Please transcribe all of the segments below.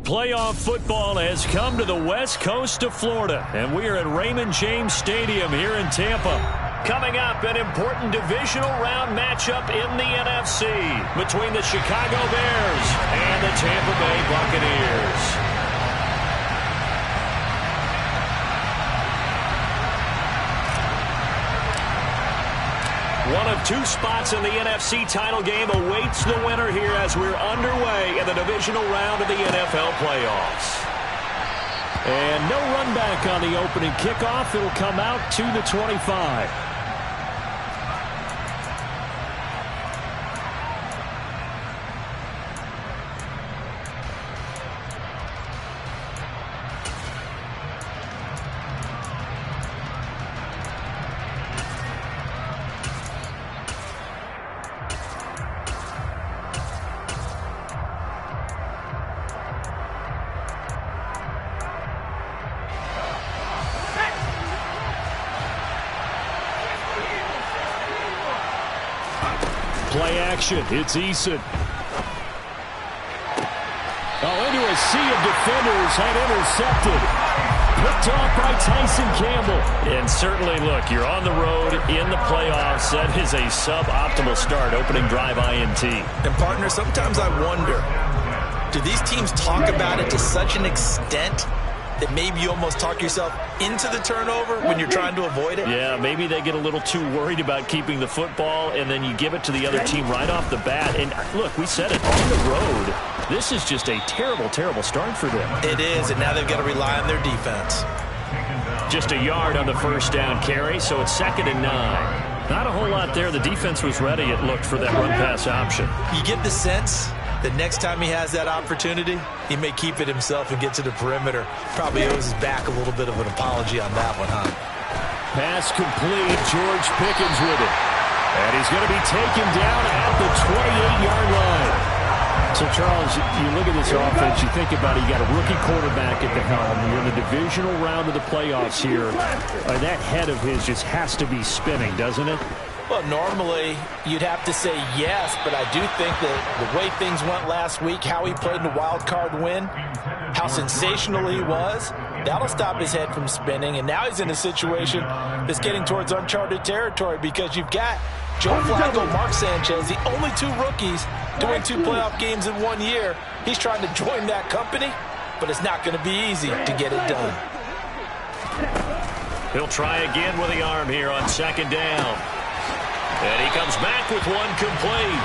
playoff football has come to the west coast of Florida, and we are at Raymond James Stadium here in Tampa. Coming up, an important divisional round matchup in the NFC between the Chicago Bears and the Tampa Bay Buccaneers. One of two spots in the NFC title game awaits the winner here as we're underway in the divisional round of the NFL playoffs. And no run back on the opening kickoff. It'll come out to the 25. Play action. It's Eason. Into a sea of defenders and intercepted. Picked off by Tyson Campbell. And certainly, look, you're on the road in the playoffs. That is a suboptimal start, opening drive INT. And, partner, sometimes I wonder, do these teams talk about it to such an extent that maybe you almost talk yourself into the turnover when you're trying to avoid it? Yeah, maybe they get a little too worried about keeping the football, and then you give it to the other team right off the bat. And, look, we said it, on the road, this is just a terrible, terrible start for them. It is, and now they've got to rely on their defense. Just a yard on the first down carry, so it's 2nd and 9. Not a whole lot there. The defense was ready, it looked, for that run-pass option. You get the sense the next time he has that opportunity, he may keep it himself and get to the perimeter. Probably owes his back a little bit of an apology on that one, huh? Pass complete. George Pickens with it. And he's going to be taken down at the 28-yard line. So, Charles, you look at this offense, you think about it, you got a rookie quarterback at the helm. You're in the divisional round of the playoffs here. That head of his just has to be spinning, doesn't it? Well, normally you'd have to say yes, but I do think that the way things went last week, how he played in the wild card win, how sensational he was, that'll stop his head from spinning. And now he's in a situation that's getting towards uncharted territory because you've got Joe Flacco, Mark Sanchez, the only two rookies doing 2 playoff games in 1 year. He's trying to join that company, but it's not going to be easy to get it done. He'll try again with the arm here on 2nd down. And he comes back with one complete.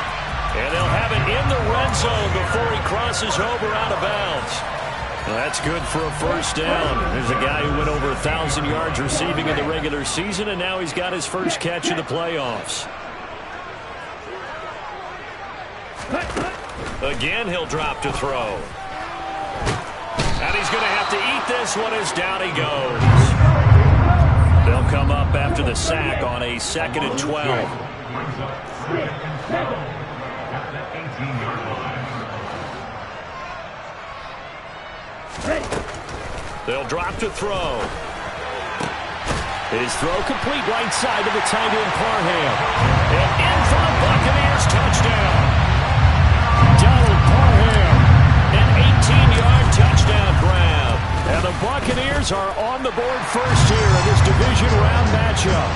And they'll have it in the red zone before he crosses over out of bounds. Well, that's good for a first down. There's a guy who went over 1,000 yards receiving in the regular season, and now he's got his first catch in the playoffs. Again, he'll drop to throw. And he's going to have to eat this one as down he goes. They'll come up after the sack on a 2nd and 12. They'll drop to throw. His throw complete right side to the tight end Parham. And in for the Buccaneers touchdown. Donald Parham, an 18-yard touchdown grab. And the Buccaneers are on the board first here in this division round matchup.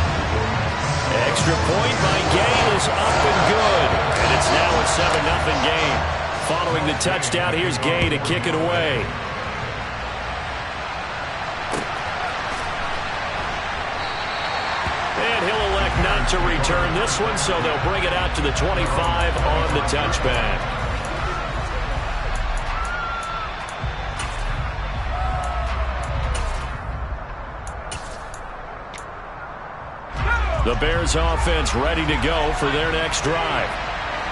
Extra point by Gay is up and good. And it's now a 7-0 game. Following the touchdown, here's Gay to kick it away. And he'll elect not to return this one, so they'll bring it out to the 25 on the touchback. The Bears offense ready to go for their next drive.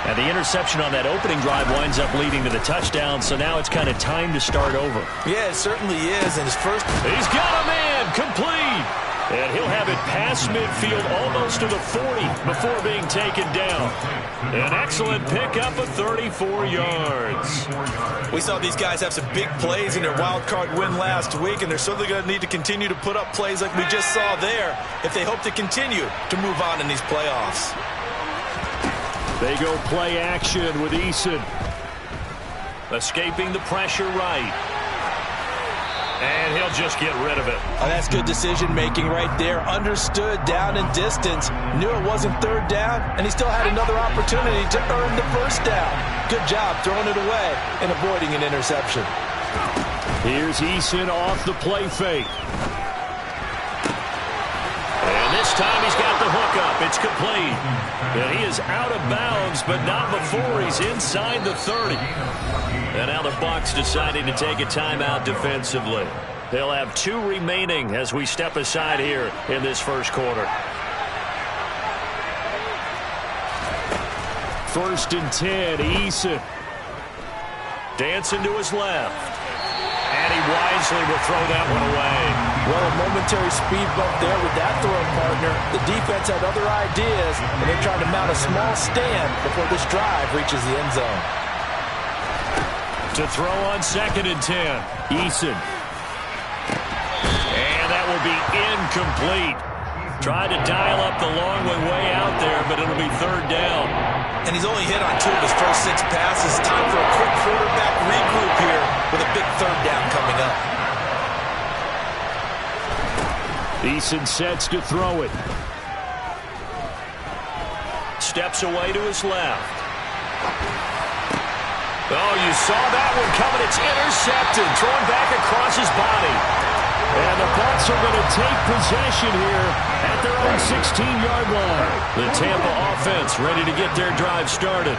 And the interception on that opening drive winds up leading to the touchdown, so now it's kind of time to start over. Yeah, it certainly is. And his first... He's got a man complete. And he'll have it past midfield almost to the 40 before being taken down. An excellent pickup of 34 yards. We saw these guys have some big plays in their wild card win last week, and they're certainly going to need to continue to put up plays like we just saw there if they hope to continue to move on in these playoffs. They go play action with Eason. Escaping the pressure right. And he'll just get rid of it. Oh, that's good decision-making right there. Understood down and distance. Knew it wasn't third down, and he still had another opportunity to earn the first down. Good job throwing it away and avoiding an interception. Here's Eason off the play fake. And this time he's got the hook up. It's complete. And he is out of bounds, but not before he's inside the 30. And now the Bucs deciding to take a timeout defensively. They'll have 2 remaining as we step aside here in this first quarter. 1st and 10, Eason. Dancing to his left. And he wisely will throw that one away. Well, a momentary speed bump there with that throw partner. The defense had other ideas, and they're trying to mount a small stand before this drive reaches the end zone. To throw on 2nd and 10, Eason. And that will be incomplete. Tried to dial up the long one way out there, but it'll be 3rd down. And he's only hit on 2 of his first 6 passes. Time for a quick quarterback regroup here with a big 3rd down coming up. Eason sets to throw it. Steps away to his left. Oh, you saw that one coming. It's intercepted. Thrown back across his body. And the Bucs are going to take possession here at their own 16-yard line. The Tampa offense ready to get their drive started.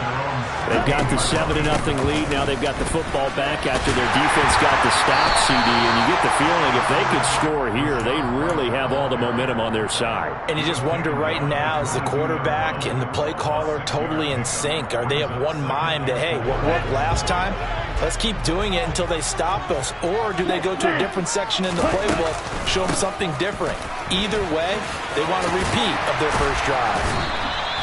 They've got the 7-0 lead. Now they've got the football back after their defense got the stop, CD. And you get the feeling if they could score here, they really have all the momentum on their side. And you just wonder right now, is the quarterback and the play caller totally in sync? Are they of one mind that, hey, what worked last time? Let's keep doing it until they stop us. Or do they go to a different section in the playbook, show them something different? Either way, they want a repeat of their first drive.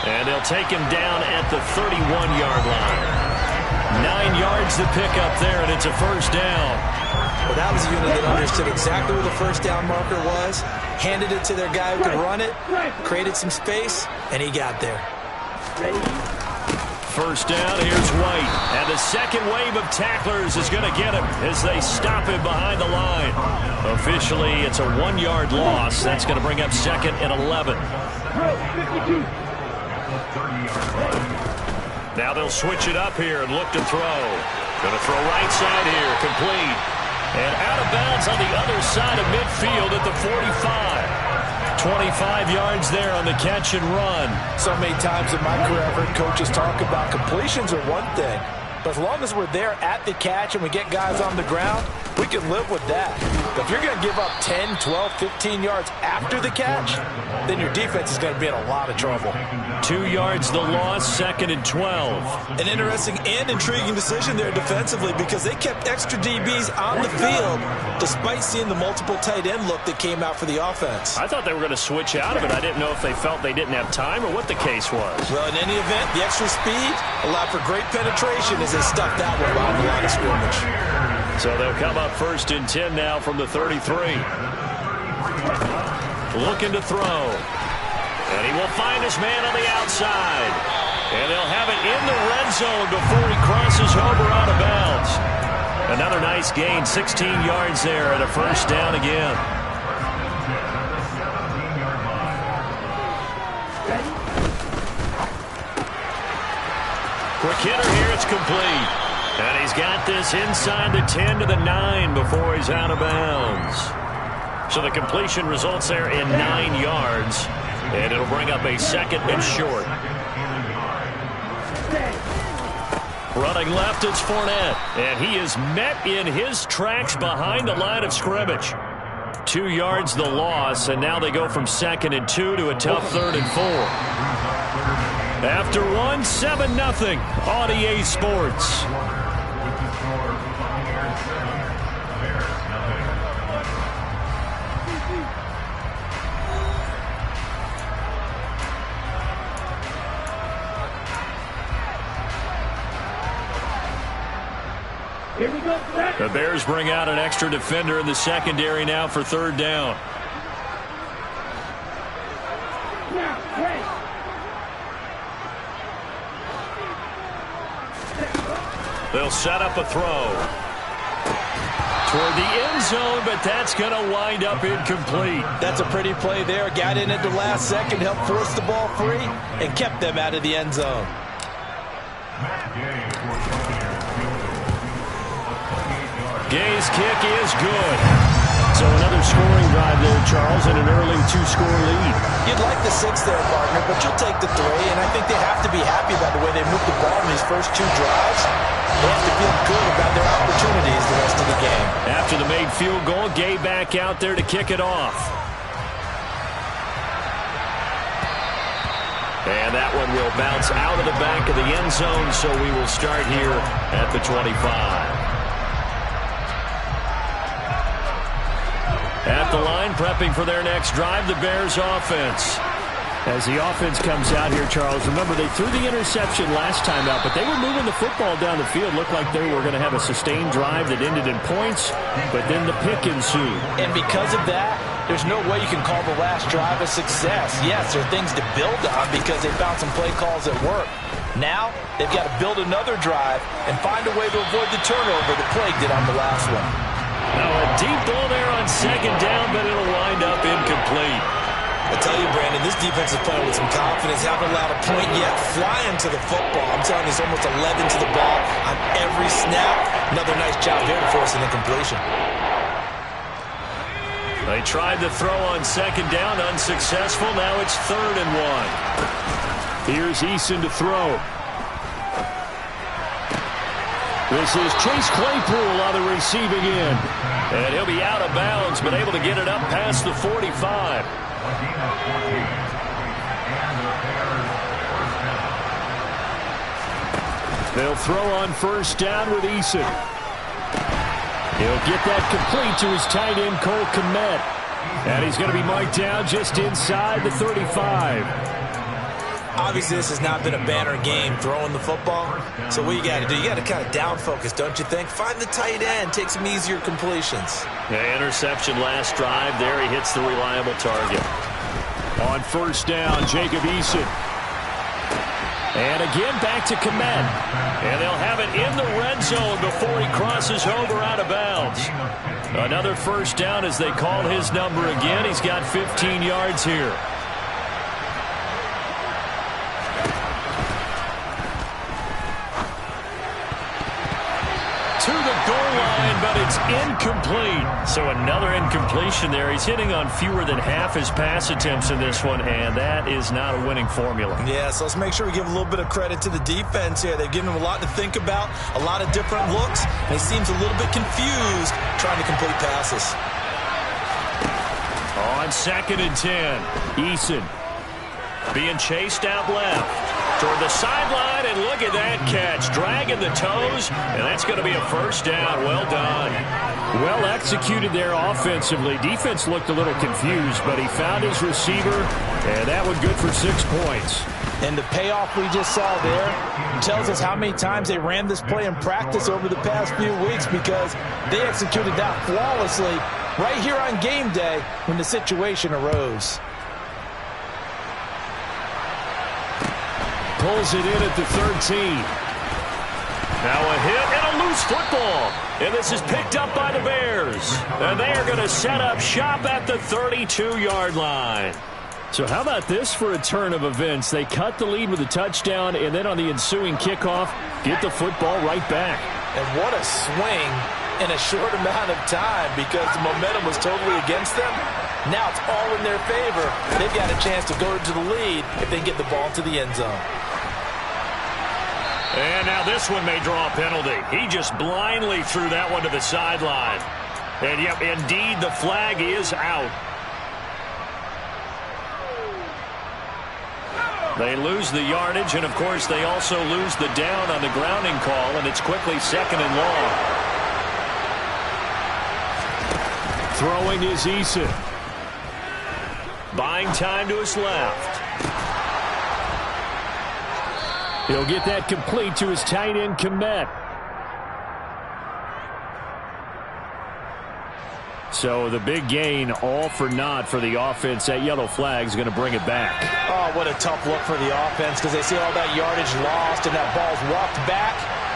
And they'll take him down at the 31-yard line. 9 yards to pick up there, and it's a first down. Well, that was a unit that understood exactly where the first down marker was, handed it to their guy who could run it, created some space, and he got there. First down, here's White. And the second wave of tacklers is going to get him as they stop him behind the line. Officially, it's a 1-yard loss. That's going to bring up 2nd and 11. Now they'll switch it up here and look to throw. Going to throw right side here, complete. And out of bounds on the other side of midfield at the 45. 25 yards there on the catch and run. So many times in my career, I've heard coaches talk about completions are one thing. But as long as we're there at the catch and we get guys on the ground, we can live with that. But if you're going to give up 10, 12, 15 yards after the catch, then your defense is going to be in a lot of trouble. 2 yards the loss, 2nd and 12. An interesting and intriguing decision there defensively because they kept extra DBs on the field despite seeing the multiple tight end look that came out for the offense. I thought they were going to switch out of it. I didn't know if they felt they didn't have time or what the case was. Well, in any event, the extra speed allowed for great penetration as they stuffed that one behind the line of scrimmage. So they'll come up 1st and 10 now from the 33. Looking to throw. And he will find his man on the outside. And they'll have it in the red zone before he crosses over out of bounds. Another nice gain, 16 yards there and a first down again. Quick hitter here, it's complete. And he's got this inside the 10 to the 9 before he's out of bounds. So the completion results there in 9 yards. And it'll bring up a 2nd and short. Running left, it's Fournette. And he is met in his tracks behind the line of scrimmage. 2 yards the loss, and now they go from 2nd and 2 to a tough 3rd and 4. After 1, 7-0 on EA Sports. The Bears bring out an extra defender in the secondary now for 3rd down. They'll set up a throw toward the end zone, but that's going to wind up incomplete. That's a pretty play there. Got in at the last second, helped force the ball free, and kept them out of the end zone. Gay's kick is good. So another scoring drive there, Charles, and an early 2-score lead. You'd like the 6 there, partner, but you'll take the 3, and I think they have to be happy about the way they moved the ball in these first 2 drives. They have to feel good about their opportunities the rest of the game. After the made field goal, Gay back out there to kick it off. And that one will bounce out of the back of the end zone, so we will start here at the 25. At the line, prepping for their next drive, the Bears offense. As the offense comes out here, Charles, remember they threw the interception last time out, but they were moving the football down the field. Looked like they were going to have a sustained drive that ended in points, but then the pick ensued. And because of that, there's no way you can call the last drive a success. Yes, there are things to build on because they found some play calls that work. Now, they've got to build another drive and find a way to avoid the turnover that plagued it on the last one. Now a deep ball there on second down, but it'll wind up incomplete. I tell you, Brandon, this defense is playing with some confidence. Haven't allowed a point yet. Flying to the football. I'm telling you, it's almost 11 to the ball on every snap. Another nice job there to force an incompletion. They tried to throw on second down, unsuccessful. Now it's 3rd and 1. Here's Eason to throw. This is Chase Claypool on the receiving end. And he'll be out of bounds, but able to get it up past the 45. They'll throw on first down with Eason. He'll get that complete to his tight end, Cole Kmet. And he's going to be marked down just inside the 35. Obviously, this has not been a banner game throwing the football. So what you got to do, you got to kind of down focus, don't you think? Find the tight end, take some easier completions. The interception last drive. There he hits the reliable target. On first down, Jacob Eason. And again, back to Kmet. And they'll have it in the red zone before he crosses over out of bounds. Another first down as they call his number again. He's got 15 yards here. To the goal line, but it's incomplete. So another incompletion there. He's hitting on fewer than half his pass attempts in this one, and that is not a winning formula. Yeah, so let's make sure we give a little bit of credit to the defense here. They've given him a lot to think about, a lot of different looks, and he seems a little bit confused trying to complete passes. On 2nd and 10, Eason being chased out left. Toward the sideline, and look at that catch. Dragging the toes, and that's going to be a first down. Well done. Well executed there offensively. Defense looked a little confused, but he found his receiver, and that one good for 6 points. And the payoff we just saw there tells us how many times they ran this play in practice over the past few weeks, because they executed that flawlessly right here on game day when the situation arose. Pulls it in at the 13. Now a hit and a loose football. And this is picked up by the Bears. And they are going to set up shop at the 32-yard line. So how about this for a turn of events? They cut the lead with a touchdown, and then on the ensuing kickoff, get the football right back. And what a swing in a short amount of time, because the momentum was totally against them. Now it's all in their favor. They've got a chance to go to the lead if they get the ball to the end zone. And now this one may draw a penalty. He just blindly threw that one to the sideline. And yep, indeed, the flag is out. They lose the yardage, and of course they also lose the down on the grounding call, and it's quickly 2nd and long. Throwing is Eason. Buying time to his left. He'll get that complete to his tight end, Kmet. So the big gain, all for naught for the offense. That yellow flag is going to bring it back. Oh, what a tough look for the offense, because they see all that yardage lost and that ball's walked back.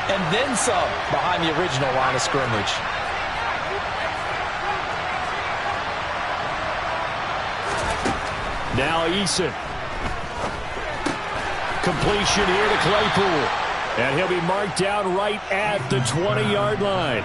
and then some behind the original line of scrimmage. Now Eason. Completion here to Claypool. And he'll be marked down right at the 20-yard line.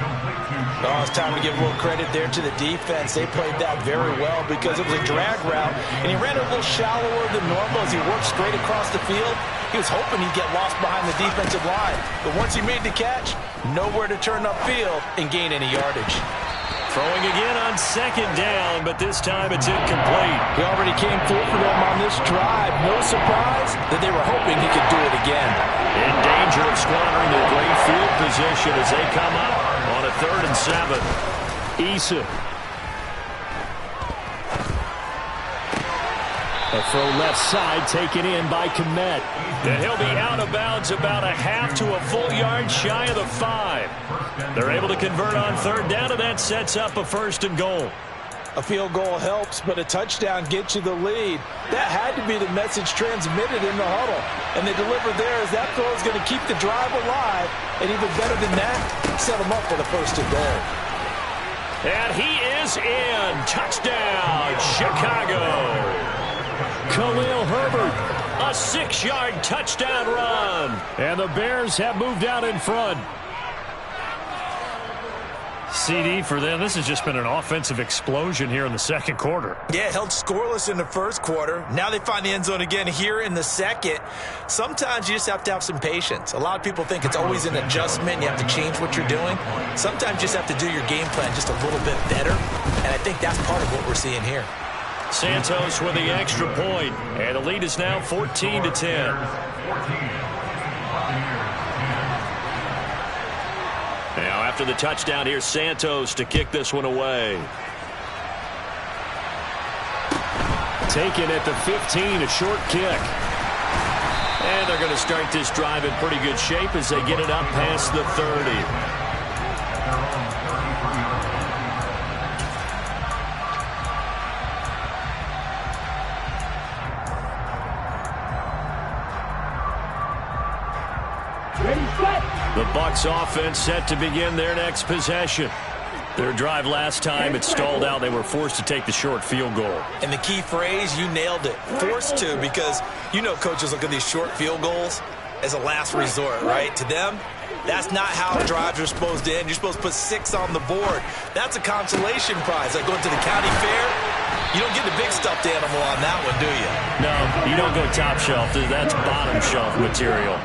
Oh, it's time to give a little credit there to the defense. They played that very well because it was a drag route, and he ran a little shallower than normal as he worked straight across the field. He was hoping he'd get lost behind the defensive line. But once he made the catch, nowhere to turn upfield and gain any yardage. Throwing again on second down, but this time it's incomplete. He already came through for them on this drive. No surprise that they were hoping he could do it again. In danger of squandering their great field position as they come up on a 3rd and 7. Eason. A throw left side taken in by Kmet. And he'll be out of bounds about a half to a full yard shy of the 5. They're able to convert on 3rd down, and that sets up a 1st and goal. A field goal helps, but a touchdown gets you the lead. That had to be the message transmitted in the huddle. And they delivered there as that throw is going to keep the drive alive. And even better than that, set them up for the 1st and goal. And he is in. Touchdown, Chicago. Khalil Herbert, a 6-yard touchdown run. And the Bears have moved out in front. CD for them, this has just been an offensive explosion here in the 2nd quarter. Yeah, held scoreless in the 1st quarter. Now they find the end zone again here in the 2nd. Sometimes you just have to have some patience. A lot of people think it's always an adjustment. You have to change what you're doing. Sometimes you just have to do your game plan just a little bit better. And I think that's part of what we're seeing here. Santos with the extra point, and the lead is now 14-10. Now after the touchdown, here's Santos to kick this one away. Taken at the 15, a short kick. And they're going to start this drive in pretty good shape as they get it up past the 30. The Bucs offense set to begin their next possession. Their drive last time, it stalled out. They were forced to take the short field goal. And the key phrase, you nailed it. Forced to, because you know coaches look at these short field goals as a last resort, right? To them, that's not how drives are supposed to end. You're supposed to put 6 on the board. That's a consolation prize. Like going to the county fair, you don't get the big stuffed animal on that one, do you? No, you don't go top shelf. That's bottom shelf material.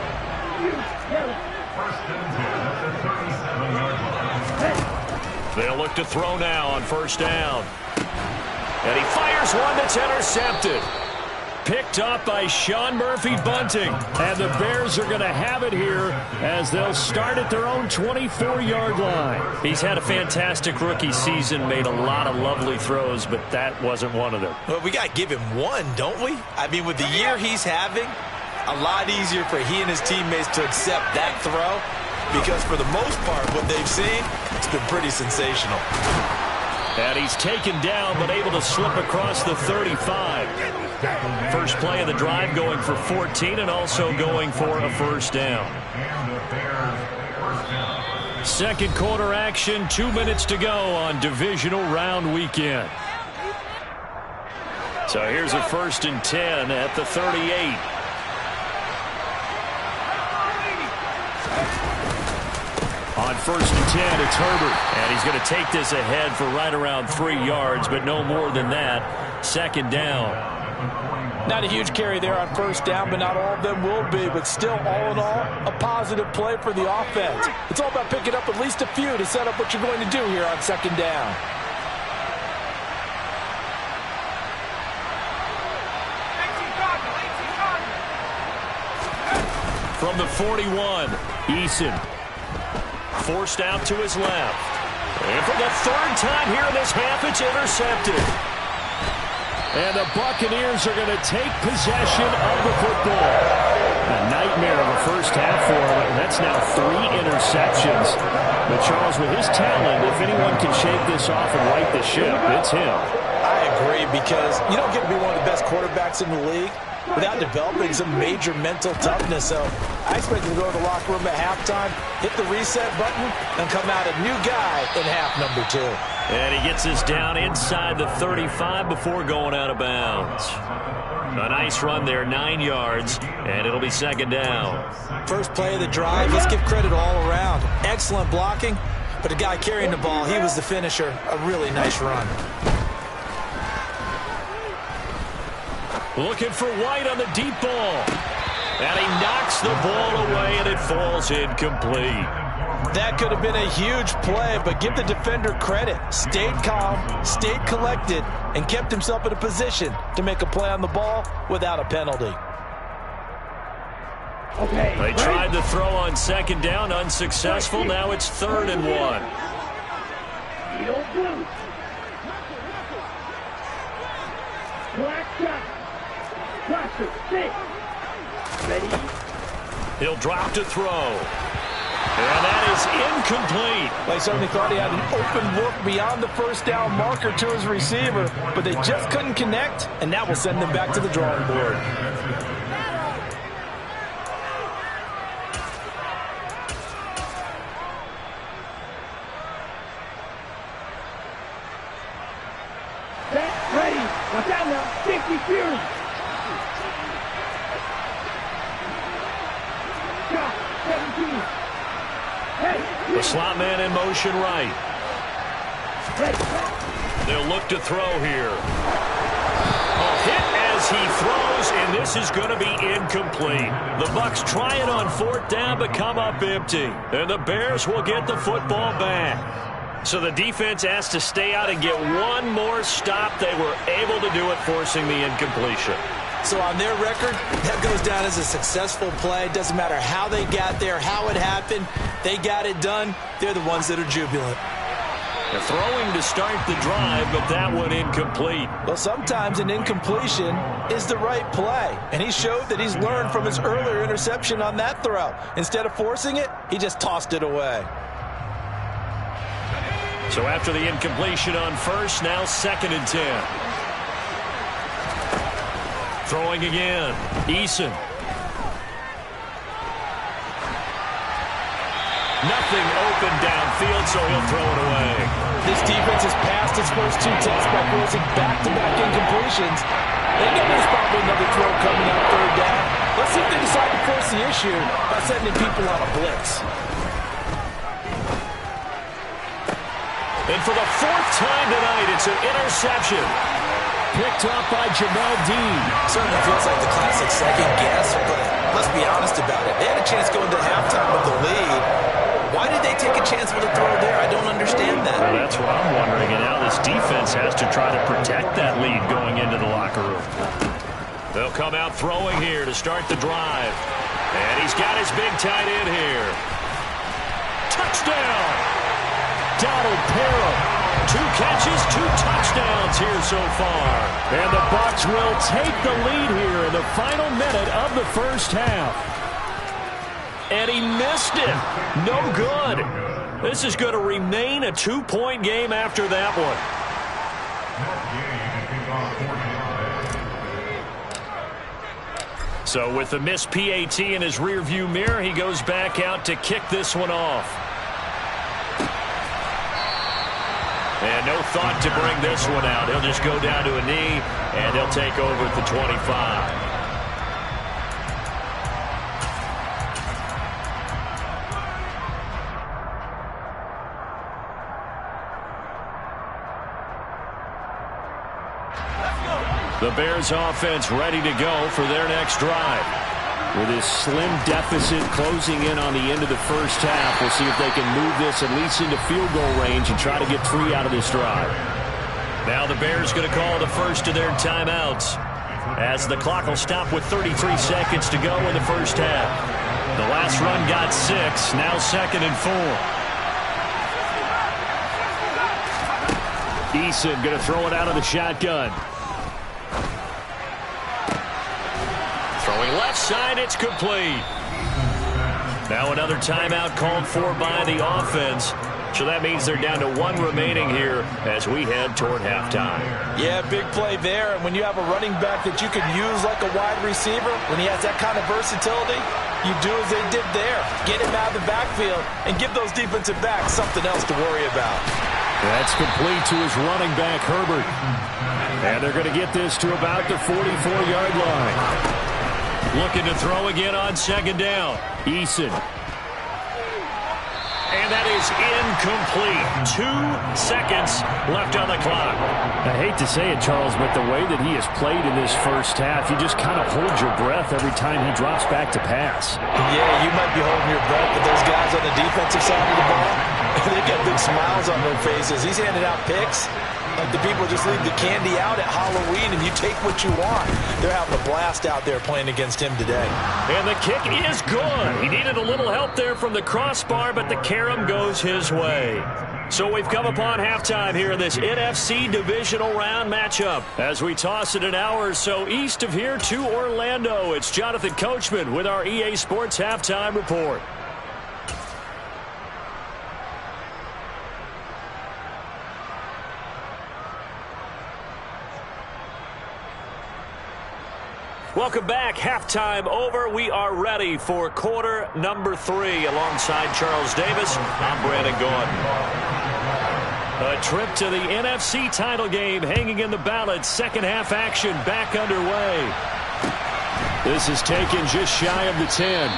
They'll look to throw now on 1st down. And he fires one that's intercepted. Picked up by Sean Murphy-Bunting. And the Bears are going to have it here as they'll start at their own 24-yard line. He's had a fantastic rookie season, made a lot of lovely throws, but that wasn't one of them. Well, we got to give him one, don't we? I mean, with the year he's having, a lot easier for he and his teammates to accept that throw. Because for the most part, what they've seen, it's been pretty sensational. And he's taken down, but able to slip across the 35. First play of the drive going for 14 and also going for a 1st down. 2nd quarter action, 2 minutes to go on divisional round weekend. So here's a 1st and 10 at the 38. On 1st and 10, it's Herbert. And he's going to take this ahead for right around 3 yards, but no more than that. 2nd down. Not a huge carry there on 1st down, but not all of them will be. But still, all in all, a positive play for the offense. It's all about picking up at least a few to set up what you're going to do here on 2nd down. From the 41, Eason. Forced out to his left. And for the 3rd time here in this half, it's intercepted. And the Buccaneers are going to take possession of the football. A nightmare of a first half for him, and that's now 3 interceptions. But Charles, with his talent, if anyone can shake this off and right the ship, it's him. I agree, because you don't get to be one of the best quarterbacks in the league without developing some major mental toughness. So I expect him to go to the locker room at halftime, hit the reset button, and come out a new guy in half number 2. And he gets us down inside the 35 before going out of bounds. A nice run there, 9 yards, and it'll be second down. First play of the drive, let's give credit all around. Excellent blocking, but the guy carrying the ball, he was the finisher. A really nice run. Looking for White on the deep ball. And he knocks the ball away, and it falls incomplete. That could have been a huge play, but give the defender credit. Stayed calm, stayed collected, and kept himself in a position to make a play on the ball without a penalty. Okay, they tried to throw on second down, unsuccessful. Now it's 3rd and 1. He'll drop to throw. And that is incomplete. Well, he certainly thought he had an open look beyond the first down marker to his receiver, but they just couldn't connect, and that will send them back to the drawing board. Ready. Watch out now. 50 Fury. Shot. 17. The slot man in motion right. They'll look to throw here. Hit as he throws, and this is going to be incomplete. The Bucs try it on 4th down, but come up empty. And the Bears will get the football back. So the defense has to stay out and get one more stop. They were able to do it, forcing the incompletion. So on their record, that goes down as a successful play. Doesn't matter how they got there, how it happened. They got it done. They're the ones that are jubilant. They're throwing to start the drive, but that one incomplete. Well, sometimes an incompletion is the right play. And he showed that he's learned from his earlier interception on that throw. Instead of forcing it, he just tossed it away. So after the incompletion on first, now 2nd and 10. Throwing again. Eason. Nothing open downfield, so he'll throw it away. This defense has passed its first 2 tests by forcing back-to-back incompletions. They know there's probably another throw coming up 3rd down. Let's see if they decide to force the issue by sending people on a blitz. And for the 4th time tonight, it's an interception. Picked up by Jamel Dean. Certainly feels like the classic second guess, but let's be honest about it. They had a chance going to halftime with the lead. Why did they take a chance with a throw there? I don't understand that. Well, that's what I'm wondering. And now this defense has to try to protect that lead going into the locker room. They'll come out throwing here to start the drive. And he's got his big tight end here. Touchdown! Donald Parham. 2 catches, 2 touchdowns here so far. And the Bucs will take the lead here in the final minute of the first half. And he missed it. No good. This is going to remain a 2-point game after that one. So with the missed PAT in his rearview mirror, he goes back out to kick this one off. And no thought to bring this one out. He'll just go down to a knee, and he'll take over at the 25. The Bears offense ready to go for their next drive. With his slim deficit closing in on the end of the first half, we'll see if they can move this at least into field goal range and try to get 3 out of this drive. Now the Bears going to call the first of their timeouts, as the clock will stop with 33 seconds to go in the first half. The last run got 6, now 2nd and 4. Eason going to throw it out of the shotgun. Throwing left side, it's complete. Now another timeout called for by the offense. So that means they're down to 1 remaining here as we head toward halftime. Yeah, big play there. And when you have a running back that you can use like a wide receiver, when he has that kind of versatility, you do as they did there. Get him out of the backfield and give those defensive backs something else to worry about. That's complete to his running back, Herbert. And they're going to get this to about the 44-yard line. Looking to throw again on second down. Eason. And that is incomplete. 2 seconds left on the clock. I hate to say it, Charles, but the way that he has played in this first half, you just kind of hold your breath every time he drops back to pass. Yeah, you might be holding your breath, but those guys on the defensive side of the ball, they've got big smiles on their faces. He's handing out picks like the people just leave the candy out at Halloween and you take what you want. They're having a blast out there playing against him today. And the kick is good. He needed a little help there from the crossbar, but the carom goes his way. So we've come upon halftime here in this NFC divisional round matchup. As we toss it an hour or so east of here to Orlando, it's Jonathan Coachman with our EA Sports Halftime Report. Welcome back. Halftime over. We are ready for quarter number 3. Alongside Charles Davis, I'm Brandon Gaudin. A trip to the NFC title game hanging in the balance. Second half action back underway. This is taken just shy of the 10.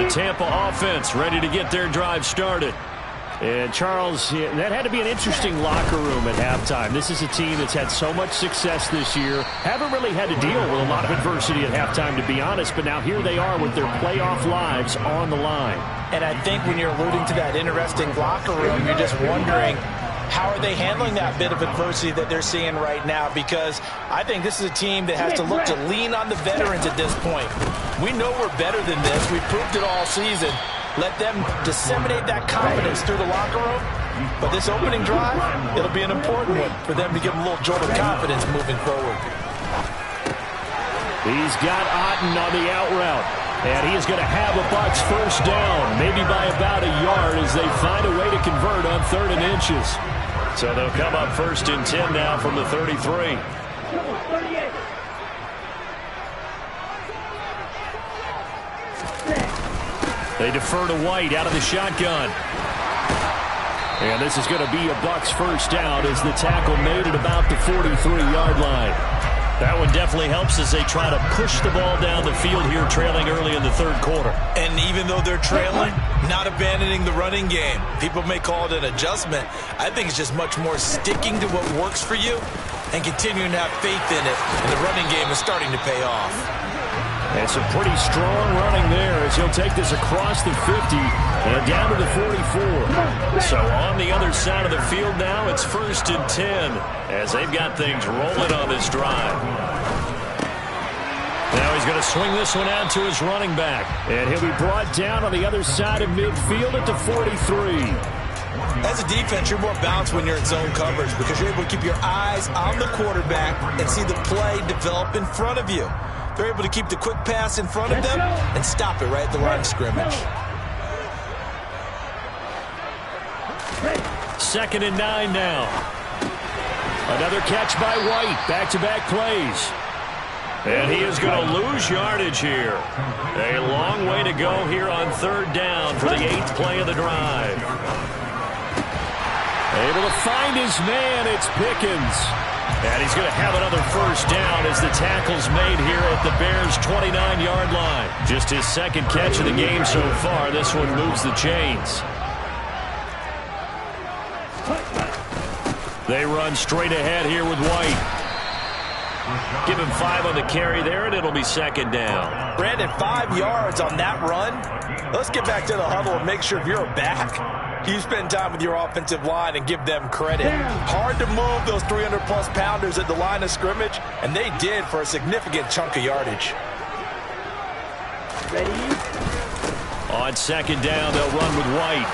The Tampa offense ready to get their drive started. And, Charles, that had to be an interesting locker room at halftime. This is a team that's had so much success this year. Haven't really had to deal with a lot of adversity at halftime, to be honest. But now here they are with their playoff lives on the line. And I think when you're alluding to that interesting locker room, you're just wondering, how are they handling that bit of adversity that they're seeing right now? Because I think this is a team that has to look to lean on the veterans at this point. We know we're better than this. We've proved it all season. Let them disseminate that confidence through the locker room. But this opening drive, it'll be an important one for them to give them a little jolt of confidence moving forward. He's got Otten on the out route. And he is going to have a Bucs first down, maybe by about a yard as they find a way to convert on 3rd and inches. So they'll come up 1st and 10 now from the 33. They defer to White out of the shotgun. And this is going to be a Bucs first down as the tackle made at about the 43-yard line. That one definitely helps as they try to push the ball down the field here, trailing early in the 3rd quarter. And even though they're trailing, not abandoning the running game. People may call it an adjustment. I think it's just much more sticking to what works for you and continuing to have faith in it. And the running game is starting to pay off. And some pretty strong running there as he'll take this across the 50 and down to the 44. So on the other side of the field now, it's 1st and 10 as they've got things rolling on this drive. Now he's going to swing this one out to his running back. And he'll be brought down on the other side of midfield at the 43. As a defense, you're more balanced when you're in zone coverage because you're able to keep your eyes on the quarterback and see the play develop in front of you. They're able to keep the quick pass in front of them and stop it right at the line of scrimmage. 2nd and 9 now. Another catch by White. Back-to-back plays. And he is going to lose yardage here. A long way to go here on 3rd down for the 8th play of the drive. Able to find his man. It's Pickens. And he's going to have another first down as the tackle's made here at the Bears' 29-yard line. Just his 2nd catch of the game so far. This one moves the chains. They run straight ahead here with White. Give him 5 on the carry there, and it'll be 2nd down. Brandon, 5 yards on that run. Let's get back to the huddle and make sure if you're a back, you spend time with your offensive line and give them credit. Hard to move those 300-plus pounders at the line of scrimmage, and they did for a significant chunk of yardage. Ready? On 2nd down, they'll run with White.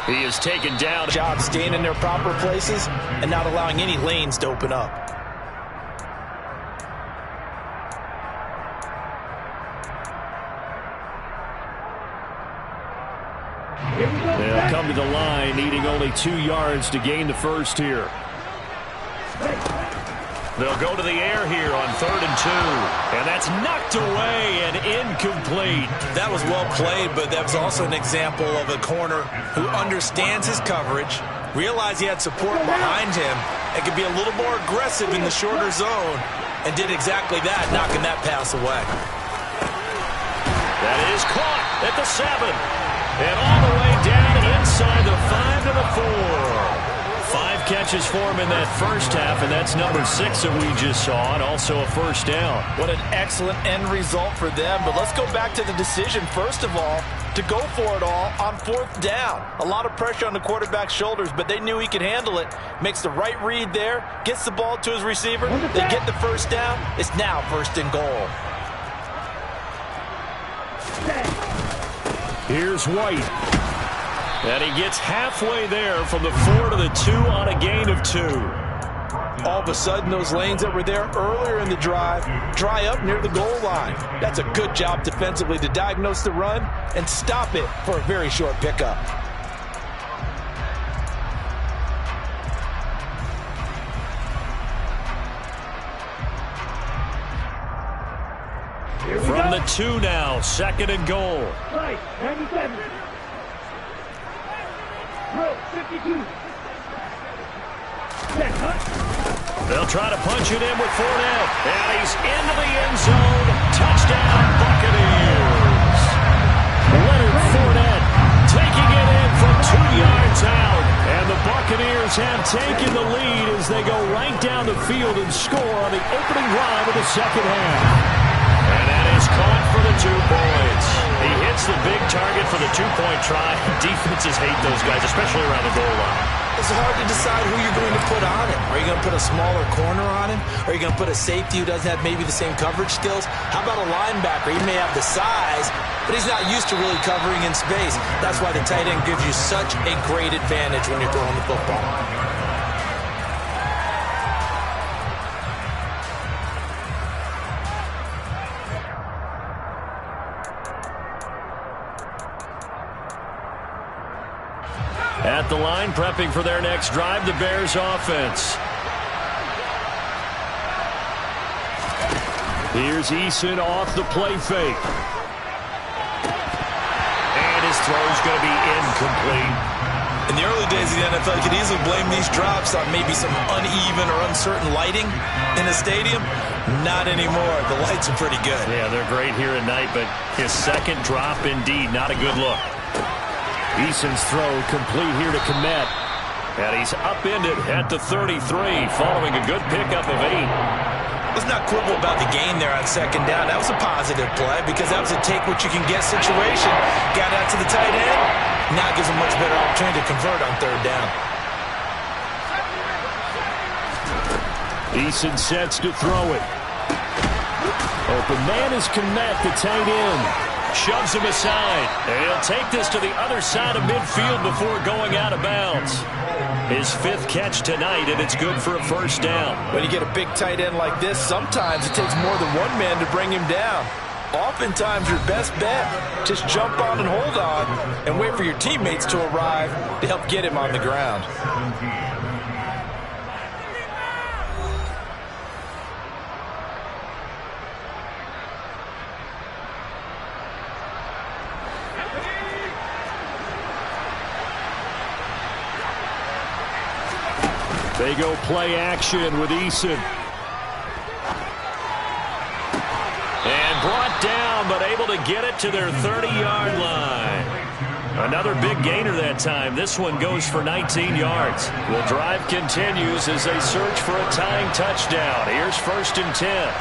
He is taken down. Job staying in their proper places and not allowing any lanes to open up. They'll come to the line, needing only 2 yards to gain the first here. They'll go to the air here on 3rd and 2. And that's knocked away and incomplete. That was well played, but that was also an example of a corner who understands his coverage, realized he had support behind him, and could be a little more aggressive in the shorter zone, and did exactly that, knocking that pass away. That is caught at the 7. And all the way down inside the 5 to the 4. 5 catches for him in that first half, and that's number 6 that we just saw, and also a first down. What an excellent end result for them. But let's go back to the decision, first of all, to go for it all on 4th down. A lot of pressure on the quarterback's shoulders, but they knew he could handle it. Makes the right read there, gets the ball to his receiver. They get the first down. It's now 1st and goal. Here's White. And he gets halfway there from the 4 to the 2 on a gain of 2. All of a sudden, those lanes that were there earlier in the drive dry up near the goal line. That's a good job defensively to diagnose the run and stop it for a very short pickup. From the 2 now, 2nd and goal. Right, 97. Row, 52. Set, huh? They'll try to punch it in with Fournette. And he's into the end zone. Touchdown, Buccaneers. Leonard Fournette taking it in from 2 yards out. And the Buccaneers have taken the lead as they go right down the field and score on the opening drive of the second half. And that is caught for the 2 points. He hits the big target for the 2-point try. Defenses hate those guys, especially around the goal line. It's hard to decide who you're going to put on him. Are you going to put a smaller corner on him? Or are you going to put a safety who doesn't have maybe the same coverage skills? How about a linebacker? He may have the size, but he's not used to really covering in space. That's why the tight end gives you such a great advantage when you're throwing the football. At the line, prepping for their next drive, the Bears offense. Here's Eason off the play fake. And his throw's going to be incomplete. In the early days of the NFL, you could easily blame these drops on maybe some uneven or uncertain lighting in the stadium. Not anymore. The lights are pretty good. Yeah, they're great here at night, but his second drop, indeed, not a good look. Eason's throw complete here to Kmet. And he's upended at the 33, following a good pickup of 8. Let's not quibble about the gain there on 2nd down. That was a positive play because that was a take-what-you-can-get situation. Got out to the tight end. Now gives a much better opportunity to convert on 3rd down. Eason sets to throw it. Open man is Kmet, the tight end. Shoves him aside. And he'll take this to the other side of midfield before going out of bounds. His 5th catch tonight, and it's good for a first down. When you get a big tight end like this, sometimes it takes more than one man to bring him down. Oftentimes, your best bet, just jump on and hold on and wait for your teammates to arrive to help get him on the ground. They go play action with Eason. And brought down, but able to get it to their 30-yard line. Another big gainer that time. This one goes for 19 yards. The drive continues as they search for a tying touchdown. Here's 1st and 10.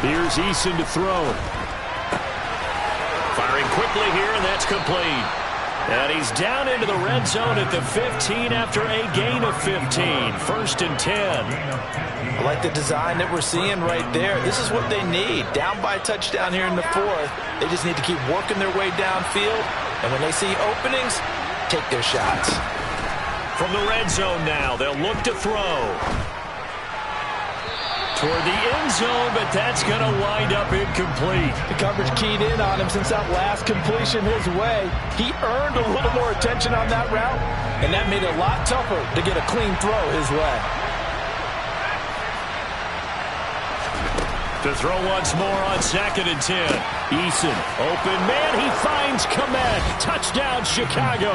Here's Eason to throw. Firing quickly here, and that's complete. And he's down into the red zone at the 15 after a gain of 15. First and 10. I like the design that we're seeing right there. This is what they need. Down by a touchdown here in the fourth. They just need to keep working their way downfield. And when they see openings, take their shots. From the red zone now, they'll look to throw. Toward the end zone, but that's going to wind up incomplete. The coverage keyed in on him since that last completion his way. He earned a little more attention on that route, and that made it a lot tougher to get a clean throw his way. To throw once more on second and 10. Eason, open man, he finds Kmet. Touchdown, Chicago.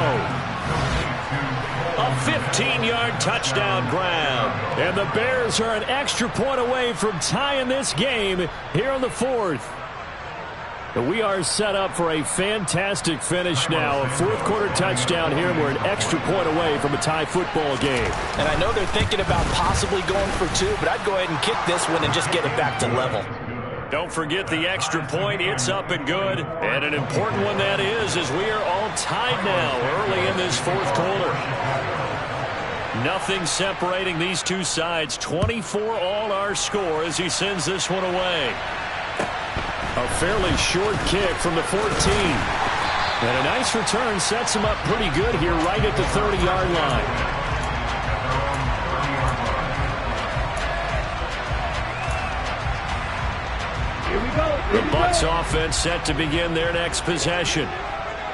A 15-yard touchdown grab. And the Bears are an extra point away from tying this game here in the fourth. We are set up for a fantastic finish now. A fourth-quarter touchdown here, and we're an extra point away from a tie football game. And I know they're thinking about possibly going for two, but I'd go ahead and kick this one and just get it back to level. Don't forget the extra point. It's up and good. And an important one that is, as we are all tied now early in this fourth quarter. Nothing separating these two sides. 24 all our score as he sends this one away. A fairly short kick from the 14. And a nice return sets him up pretty good here right at the 30-yard line. Here we go. The Bucs offense set to begin their next possession.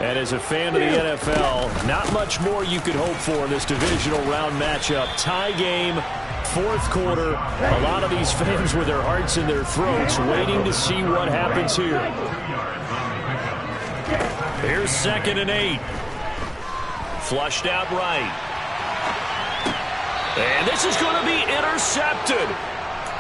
And as a fan of the NFL, not much more you could hope for in this divisional round matchup. Tie game, fourth quarter. A lot of these fans with their hearts in their throats waiting to see what happens here. Here's second and 8. Flushed out right. And this is going to be intercepted.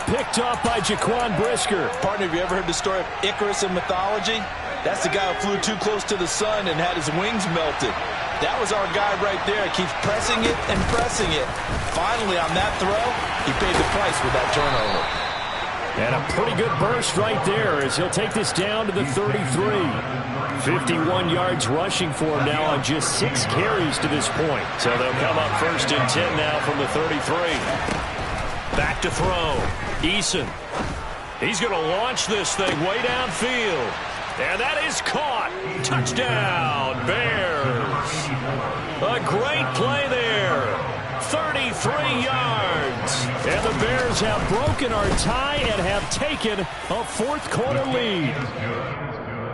Picked off by Jaquan Brisker. Partner, have you ever heard the story of Icarus in mythology? That's the guy who flew too close to the sun and had his wings melted. That was our guy right there. He keeps pressing it and pressing it. Finally, on that throw, he paid the price with that turnover. And a pretty good burst right there as he'll take this down to the 33. 51 yards rushing for him now on just 6 carries to this point. So they'll come up first and 10 now from the 33. Back to throw. Eason. He's going to launch this thing way downfield. And that is caught. Touchdown, Bears. A great play there. 33 yards. And the Bears have broken our tie and have taken a fourth quarter lead.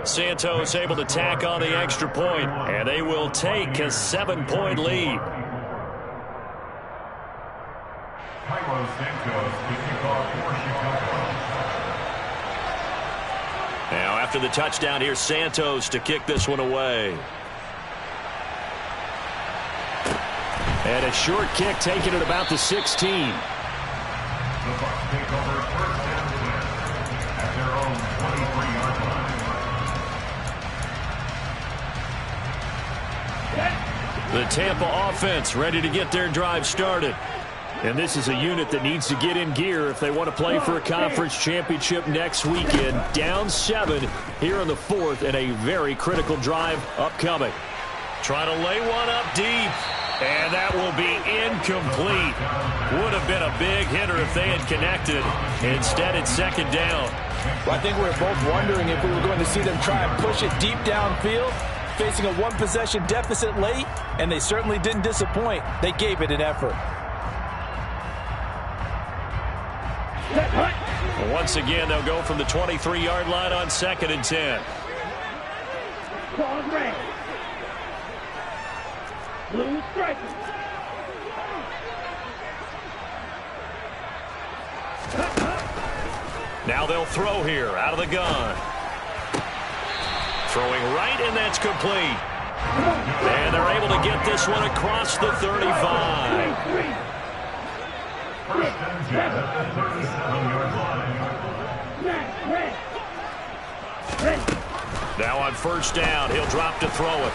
Santos able to tack on the extra point, and they will take a 7-point lead. Now after the touchdown, here's Santos to kick this one away. And a short kick taken at about the 16. The Bucs take over first and 10 at their own 23-yard line. The Tampa offense ready to get their drive started. And this is a unit that needs to get in gear if they want to play for a conference championship next weekend. Down 7 here in the fourth and a very critical drive upcoming. Trying to lay one up deep. And that will be incomplete. Would have been a big hitter if they had connected. Instead, it's second down. Well, I think we were both wondering if we were going to see them try and push it deep downfield, facing a one-possession deficit late, and they certainly didn't disappoint. They gave it an effort. Once again, they'll go from the 23-yard line on second and 10. Ball red. Blue striker. Now they'll throw here out of the gun. Throwing right, and that's complete. And they're able to get this one across the 35. First and 10 at the 37-yard line. Now on first down, he'll drop to throw it.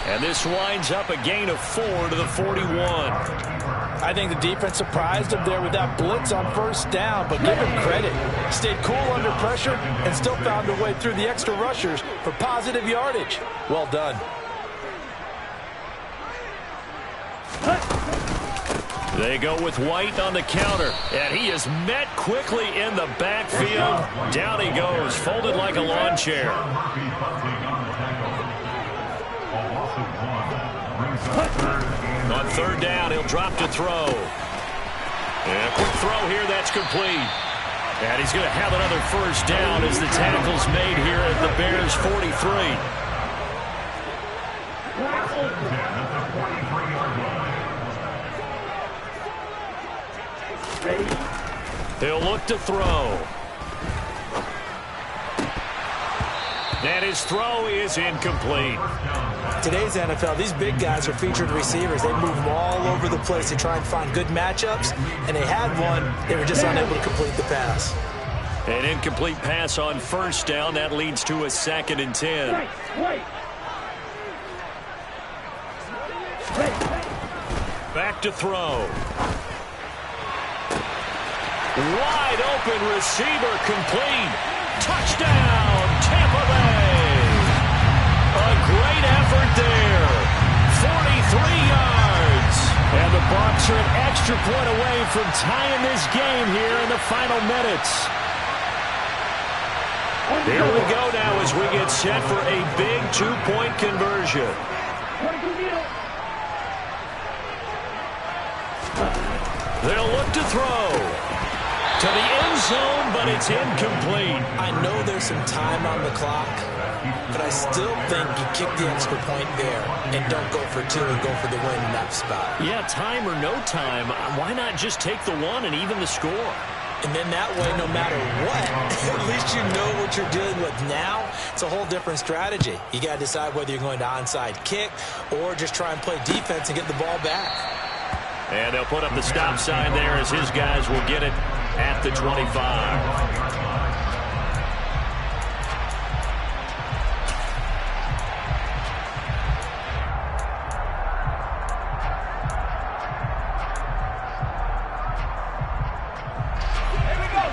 And this winds up a gain of 4 to the 41. I think the defense surprised him there with that blitz on first down, but give him credit. Stayed cool under pressure and still found a way through the extra rushers for positive yardage. Well done. They go with White on the counter, and he is met quickly in the backfield. Down he goes, folded like a lawn chair. On third down, he'll drop to throw. And a quick throw here, that's complete. And he's going to have another first down as the tackle's made here at the Bears' 43. He'll look to throw. And his throw is incomplete. Today's NFL, these big guys are featured receivers. They move them all over the place to try and find good matchups, and they had one. They were just unable to complete the pass. An incomplete pass on first down. That leads to a 2nd and 10. Back to throw. Wide open receiver complete. Touchdown, Tampa Bay. A great effort there. 43 yards. And the Bucs are an extra point away from tying this game here in the final minutes. Here we go now as we get set for a big 2-point conversion. They'll look to throw. To the end zone, but it's incomplete. I know there's some time on the clock, but I still think you kick the extra point there and don't go for 2 and go for the win in that spot. Yeah, time or no time, why not just take the 1 and even the score? And then that way, no matter what, at least you know what you're dealing with now. It's a whole different strategy. You got to decide whether you're going to onside kick or just try and play defense and get the ball back. And they'll put up the stop sign there as his guys will get it at the 25.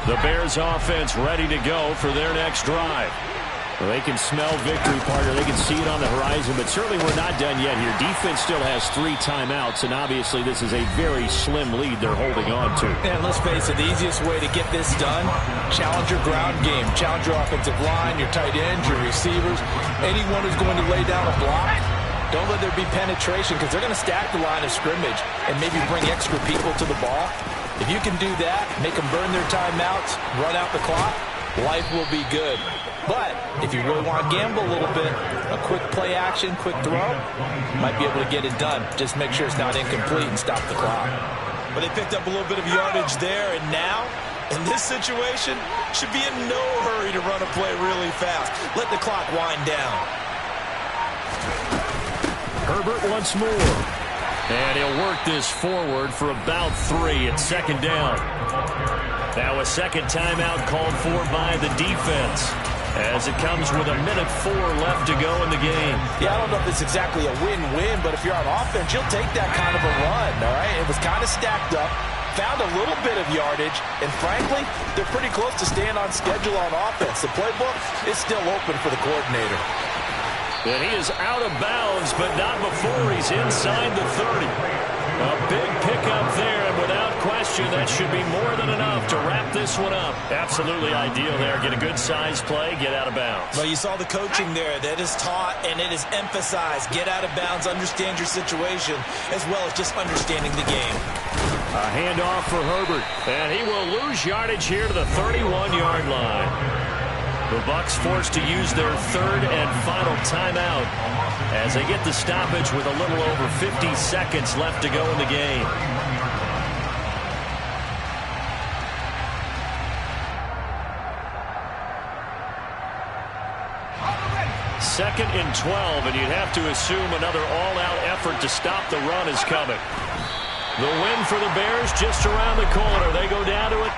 The Bears offense ready to go for their next drive. Well, they can smell victory, partner. They can see it on the horizon, but certainly we're not done yet here. Defense still has 3 timeouts, and obviously this is a very slim lead they're holding on to. And let's face it, the easiest way to get this done, challenge your ground game. Challenge your offensive line, your tight ends, your receivers, anyone who's going to lay down a block. Don't let there be penetration because they're going to stack the line of scrimmage and maybe bring extra people to the ball. If you can do that, make them burn their timeouts, run out the clock, life will be good. But if you really want to gamble a little bit, a quick play action, quick throw, might be able to get it done. Just make sure it's not incomplete and stop the clock. But they picked up a little bit of yardage there, and now, in this situation, should be in no hurry to run a play really fast. Let the clock wind down. Herbert once more. And he'll work this forward for about 3 at 2nd down. Now a second timeout called for by the defense as it comes with 1:04 left to go in the game. Yeah, I don't know if it's exactly a win-win, but if you're on offense, you'll take that kind of a run, all right? It was kind of stacked up, found a little bit of yardage, and frankly, they're pretty close to staying on schedule on offense. The playbook is still open for the coordinator. And he is out of bounds, but not before he's inside the 30. A big pickup there, and without question, that should be more than enough to wrap this one up. Absolutely ideal there. Get a good size play, get out of bounds. Well, you saw the coaching there. That is taught and it is emphasized. Get out of bounds, understand your situation, as well as just understanding the game. A handoff for Herbert, and he will lose yardage here to the 31-yard line. The Bucs forced to use their 3rd and final timeout as they get the stoppage with a little over 50 seconds left to go in the game. Second and 12, and you'd have to assume another all-out effort to stop the run is coming. The win for the Bears just around the corner. They go down to it.